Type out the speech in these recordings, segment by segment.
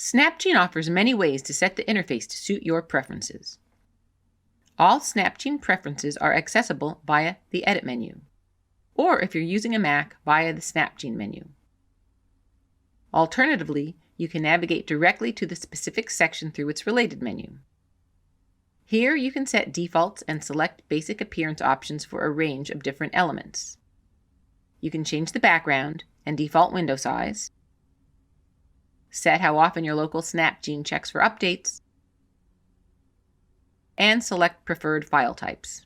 SnapGene offers many ways to set the interface to suit your preferences. All SnapGene preferences are accessible via the Edit menu, or if you're using a Mac, via the SnapGene menu. Alternatively, you can navigate directly to the specific section through its related menu. Here you can set defaults and select basic appearance options for a range of different elements. You can change the background and default window size, set how often your local SnapGene checks for updates, and select preferred file types.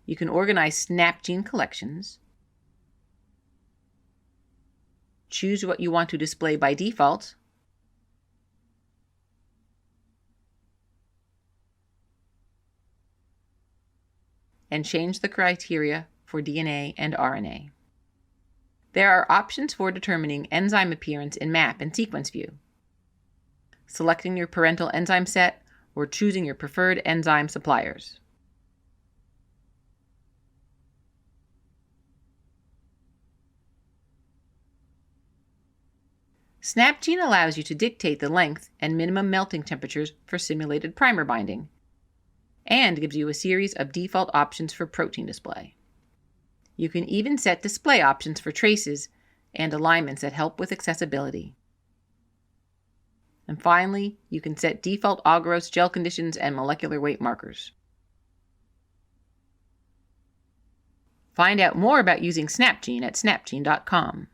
You can organize SnapGene collections, choose what you want to display by default, and change the criteria for DNA and RNA. There are options for determining enzyme appearance in map and sequence view, selecting your parental enzyme set, or choosing your preferred enzyme suppliers. SnapGene allows you to dictate the length and minimum melting temperatures for simulated primer binding, and gives you a series of default options for protein display. You can even set display options for traces and alignments that help with accessibility. And finally, you can set default Agarose gel conditions and molecular weight markers. Find out more about using SnapGene at snapgene.com.